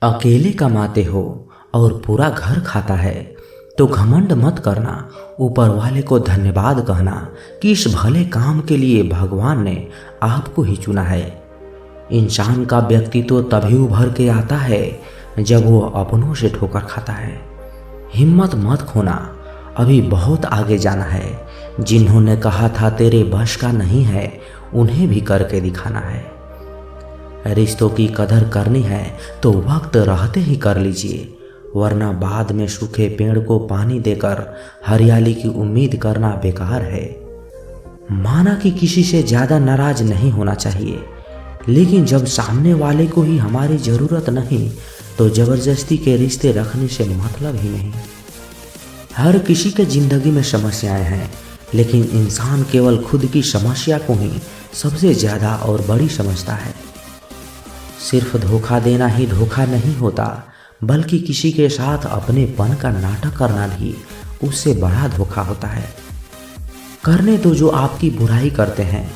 अकेले कमाते हो और पूरा घर खाता है तो घमंड मत करना, ऊपर वाले को धन्यवाद कहना कि इस भले काम के लिए भगवान ने आपको ही चुना है। इंसान का व्यक्तित्व तभी उभर के आता है जब वो अपनों से ठोकर खाता है। हिम्मत मत खोना, अभी बहुत आगे जाना है। जिन्होंने कहा था तेरे बस का नहीं है, उन्हें भी करके दिखाना है। रिश्तों की कदर करनी है तो वक्त रहते ही कर लीजिए, वरना बाद में सूखे पेड़ को पानी देकर हरियाली की उम्मीद करना बेकार है। माना कि किसी से ज़्यादा नाराज नहीं होना चाहिए, लेकिन जब सामने वाले को ही हमारी ज़रूरत नहीं तो ज़बरदस्ती के रिश्ते रखने से मतलब ही नहीं। हर किसी के ज़िंदगी में समस्याएं हैं, लेकिन इंसान केवल खुद की समस्या को ही सबसे ज़्यादा और बड़ी समझता है। सिर्फ धोखा देना ही धोखा नहीं होता, बल्कि किसी के साथ अपनेपन का नाटक करना भी उससे बड़ा धोखा होता है। करने तो जो आपकी बुराई करते हैं,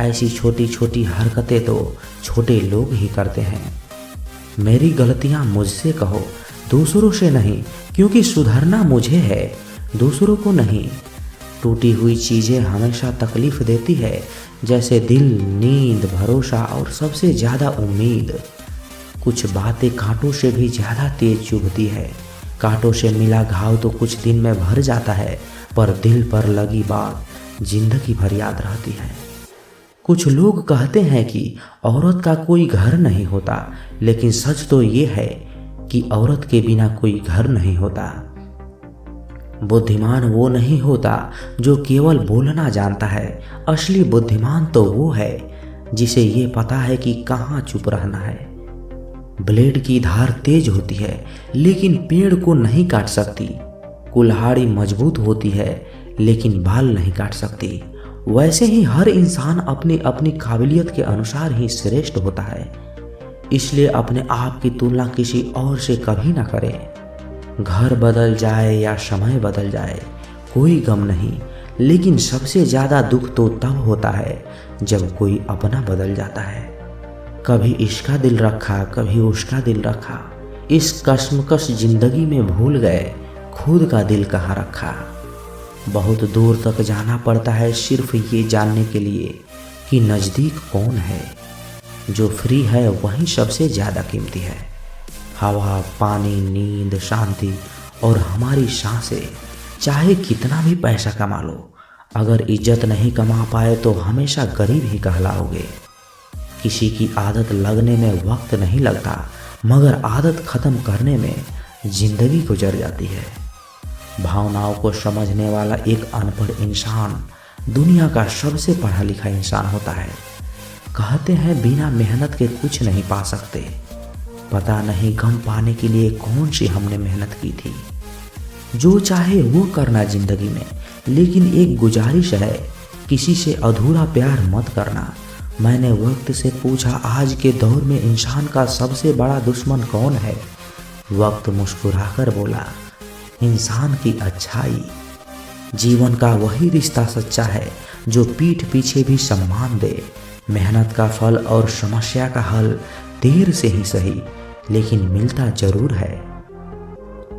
ऐसी छोटी छोटी हरकतें तो छोटे लोग ही करते हैं। मेरी गलतियां मुझसे कहो, दूसरों से नहीं, क्योंकि सुधरना मुझे है, दूसरों को नहीं। टूटी हुई चीज़ें हमेशा तकलीफ देती है, जैसे दिल, नींद, भरोसा और सबसे ज़्यादा उम्मीद। कुछ बातें कांटों से भी ज़्यादा तेज चुभती है। कांटों से मिला घाव तो कुछ दिन में भर जाता है, पर दिल पर लगी बात जिंदगी भर याद रहती है। कुछ लोग कहते हैं कि औरत का कोई घर नहीं होता, लेकिन सच तो ये है कि औरत के बिना कोई घर नहीं होता। बुद्धिमान वो नहीं होता जो केवल बोलना जानता है, असली बुद्धिमान तो वो है जिसे ये पता है कि कहाँ चुप रहना है। ब्लेड की धार तेज होती है, लेकिन पेड़ को नहीं काट सकती। कुल्हाड़ी मजबूत होती है, लेकिन बाल नहीं काट सकती। वैसे ही हर इंसान अपनी अपनी काबिलियत के अनुसार ही श्रेष्ठ होता है। इसलिए अपने आप की तुलना किसी और से कभी ना करें। घर बदल जाए या समय बदल जाए कोई गम नहीं, लेकिन सबसे ज़्यादा दुख तो तब होता है जब कोई अपना बदल जाता है। कभी इसका दिल रखा, कभी उसका दिल रखा, इस कश्मकश जिंदगी में भूल गए खुद का दिल कहाँ रखा। बहुत दूर तक जाना पड़ता है सिर्फ ये जानने के लिए कि नज़दीक कौन है। जो फ्री है वही सबसे ज़्यादा कीमती है। हवा, पानी, नींद, शांति और हमारी सांसें, चाहे कितना भी पैसा कमा लो, अगर इज्जत नहीं कमा पाए तो हमेशा गरीब ही कहलाओगे। किसी की आदत लगने में वक्त नहीं लगता, मगर आदत ख़त्म करने में जिंदगी गुजर जाती है। भावनाओं को समझने वाला एक अनपढ़ इंसान दुनिया का सबसे पढ़ा लिखा इंसान होता है। कहते हैं बिना मेहनत के कुछ नहीं पा सकते। पता नहीं गम पाने के लिए कौन सी हमने मेहनत की थी। जो चाहे वो करना जिंदगी में, लेकिन एक गुजारिश है, किसी से अधूरा प्यार मत करना। मैंने वक्त से पूछा आज के दौर में इंसान का सबसे बड़ा दुश्मन कौन है? वक्त मुस्कुराकर बोला, इंसान की अच्छाई। जीवन का वही रिश्ता सच्चा है जो पीठ पीछे भी सम्मान दे। मेहनत का फल और समस्या का हल देर से ही सही, लेकिन मिलता जरूर है।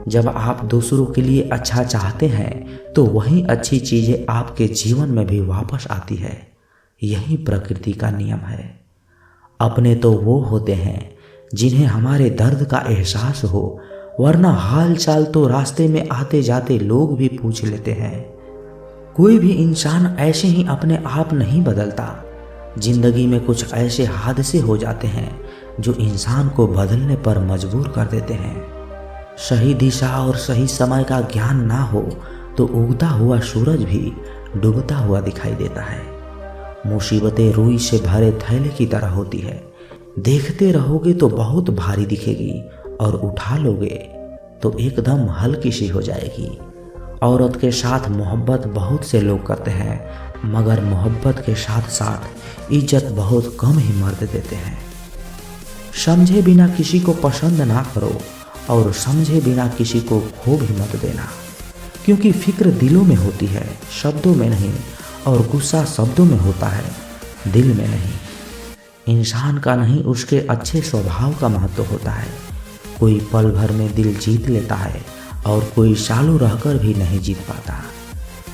जब आप दूसरों के लिए अच्छा चाहते हैं तो वही अच्छी चीज़ें आपके जीवन में भी वापस आती है। यही प्रकृति का नियम है। अपने तो वो होते हैं जिन्हें हमारे दर्द का एहसास हो, वरना हाल चाल तो रास्ते में आते जाते लोग भी पूछ लेते हैं। कोई भी इंसान ऐसे ही अपने आप नहीं बदलता। जिंदगी में कुछ ऐसे हादसे हो जाते हैं जो इंसान को बदलने पर मजबूर कर देते हैं। सही दिशा और सही समय का ज्ञान ना हो तो उगता हुआ सूरज भी डूबता हुआ दिखाई देता है। मुसीबतें रुई से भरे थैले की तरह होती है। देखते रहोगे तो बहुत भारी दिखेगी और उठा लोगे तो एकदम हल्की सी हो जाएगी। औरत के साथ मोहब्बत बहुत से लोग करते हैं, मगर मोहब्बत के साथ साथ इज्जत बहुत कम ही मर्द देते हैं। समझे बिना किसी को पसंद ना करो और समझे बिना किसी को खो भी मत देना, क्योंकि फिक्र दिलों में होती है, शब्दों में नहीं, और गुस्सा शब्दों में होता है, दिल में नहीं। इंसान का नहीं उसके अच्छे स्वभाव का महत्व होता है। कोई पल भर में दिल जीत लेता है और कोई सालों रहकर भी नहीं जीत पाता।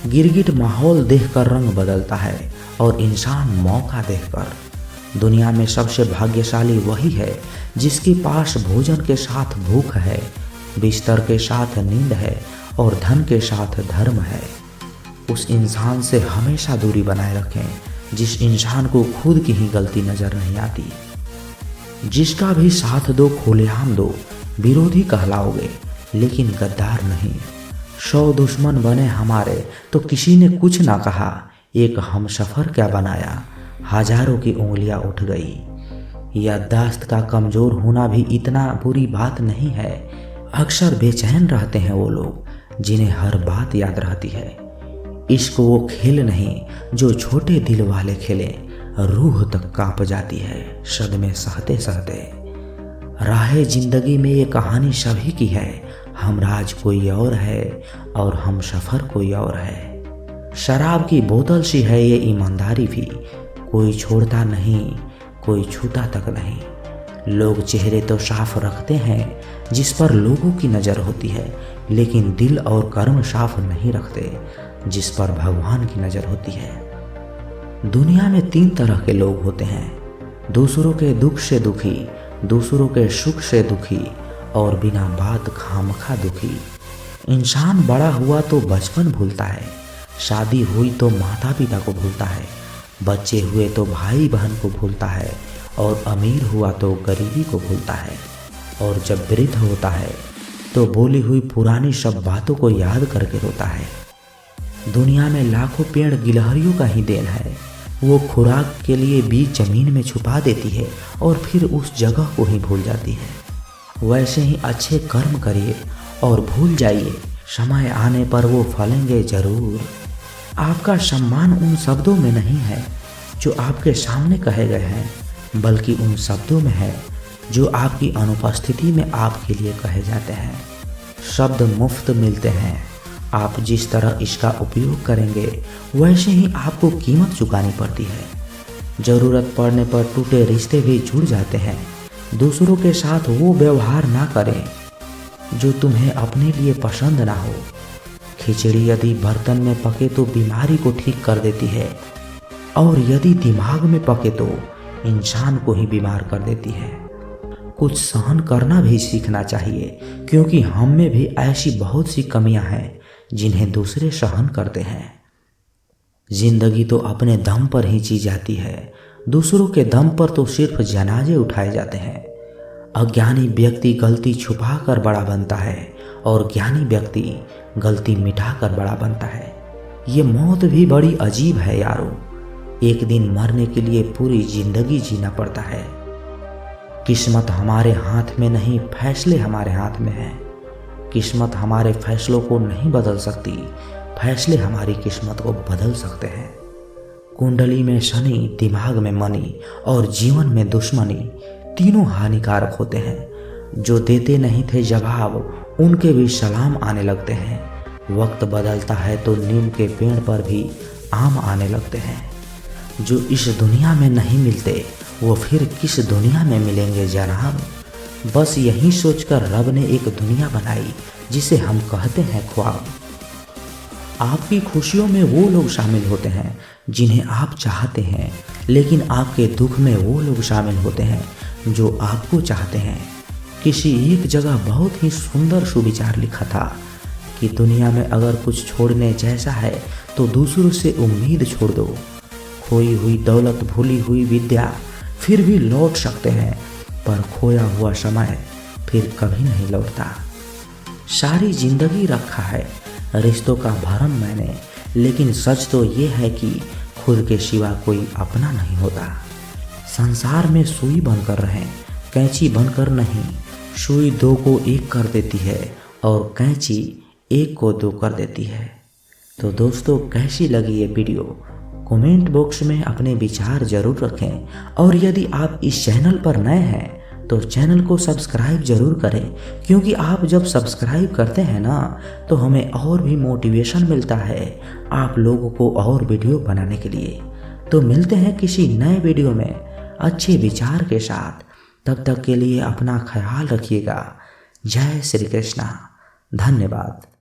गिरगिट माहौल देखकर रंग बदलता है और इंसान मौका देखकर। दुनिया में सबसे भाग्यशाली वही है जिसके पास भोजन के साथ भूख है, बिस्तर के साथ नींद है और धन के साथ धर्म है। उस इंसान से हमेशा दूरी बनाए रखें जिस इंसान को खुद की ही गलती नजर नहीं आती। जिसका भी साथ दो खुलेआम दो, विरोधी कहलाओगे लेकिन गद्दार नहीं। 100 दुश्मन बने हमारे तो किसी ने कुछ ना कहा, एक हमसफर क्या बनाया, हजारों की उंगलियां उठ गई। याददाश्त का कमजोर होना भी इतना बुरी बात नहीं है। अक्सर बेचैन रहते हैं वो लोग जिन्हें हर बात याद रहती है। इश्क वो खेल नहीं जो छोटे दिल वाले खेले, रूह तक कांप जाती है सदमे सहते सहते। राहे जिंदगी में ये कहानी सभी की है, हमराज कोई और है और हम सफर कोई और है। शराब की बोतल सी है ये ईमानदारी भी, कोई छोड़ता नहीं कोई छूता तक नहीं। लोग चेहरे तो साफ रखते हैं जिस पर लोगों की नज़र होती है, लेकिन दिल और कर्म साफ नहीं रखते जिस पर भगवान की नज़र होती है। दुनिया में 3 तरह के लोग होते हैं, दूसरों के दुख से दुखी, दूसरों के सुख से दुखी और बिना बात खामखा दुखी। इंसान बड़ा हुआ तो बचपन भूलता है, शादी हुई तो माता पिता को भूलता है, बच्चे हुए तो भाई बहन को भूलता है और अमीर हुआ तो गरीबी को भूलता है, और जब वृद्ध होता है तो बोली हुई पुरानी सब बातों को याद करके रोता है। दुनिया में लाखों पेड़ गिलहरियों का ही देन है, वो खुराक के लिए बीज जमीन में छुपा देती है और फिर उस जगह को ही भूल जाती है। वैसे ही अच्छे कर्म करिए और भूल जाइए, समय आने पर वो फलेंगे जरूर। आपका सम्मान उन शब्दों में नहीं है जो आपके सामने कहे गए हैं, बल्कि उन शब्दों में है जो आपकी अनुपस्थिति में आपके लिए कहे जाते हैं। शब्द मुफ्त मिलते हैं, आप जिस तरह इसका उपयोग करेंगे वैसे ही आपको कीमत चुकानी पड़ती है। ज़रूरत पड़ने पर टूटे रिश्ते भी जुड़ जाते हैं। दूसरों के साथ वो व्यवहार ना करें जो तुम्हें अपने लिए पसंद ना हो। खिचड़ी यदि बर्तन में पके तो बीमारी को ठीक कर देती है, और यदि दिमाग में पके तो इंसान को ही बीमार कर देती है। कुछ सहन करना भी सीखना चाहिए, क्योंकि हम में भी ऐसी बहुत सी कमियां हैं जिन्हें दूसरे सहन करते हैं। जिंदगी तो अपने दम पर ही जी जाती है, दूसरों के दम पर तो सिर्फ जनाजे उठाए जाते हैं। अज्ञानी व्यक्ति गलती छुपा कर बड़ा बनता है और ज्ञानी व्यक्ति गलती मिटा कर बड़ा बनता है। ये मौत भी बड़ी अजीब है यारो, एक दिन मरने के लिए पूरी जिंदगी जीना पड़ता है। किस्मत हमारे हाथ में नहीं, फैसले हमारे हाथ में हैं। किस्मत हमारे फैसलों को नहीं बदल सकती, फैसले हमारी किस्मत को बदल सकते हैं। कुंडली में शनि, दिमाग में मनी और जीवन में दुश्मनी, तीनों हानिकारक होते हैं। जो देते नहीं थे जवाब उनके भी सलाम आने लगते हैं। वक्त बदलता है तो नीम के पेड़ पर भी आम आने लगते हैं। जो इस दुनिया में नहीं मिलते वो फिर किस दुनिया में मिलेंगे जनाब। बस यही सोचकर रब ने एक दुनिया बनाई जिसे हम कहते हैं ख्वाब। आपकी खुशियों में वो लोग शामिल होते हैं जिन्हें आप चाहते हैं, लेकिन आपके दुख में वो लोग शामिल होते हैं जो आपको चाहते हैं। किसी एक जगह बहुत ही सुंदर सुविचार लिखा था कि दुनिया में अगर कुछ छोड़ने जैसा है तो दूसरों से उम्मीद छोड़ दो। खोई हुई दौलत, भूली हुई विद्या फिर भी लौट सकते हैं, पर खोया हुआ समय फिर कभी नहीं लौटता। सारी जिंदगी रखा है रिश्तों का भरम मैंने, लेकिन सच तो ये है कि खुद के सिवा कोई अपना नहीं होता। संसार में सुई बनकर रहें, कैंची बनकर नहीं। सुई 2 को 1 कर देती है और कैंची 1 को 2 कर देती है। तो दोस्तों, कैसी लगी ये वीडियो? कमेंट बॉक्स में अपने विचार जरूर रखें, और यदि आप इस चैनल पर नए हैं तो चैनल को सब्सक्राइब जरूर करें, क्योंकि आप जब सब्सक्राइब करते हैं ना तो हमें और भी मोटिवेशन मिलता है आप लोगों को और वीडियो बनाने के लिए। तो मिलते हैं किसी नए वीडियो में अच्छे विचार के साथ। तब तक के लिए अपना ख्याल रखिएगा। जय श्री कृष्णा। धन्यवाद।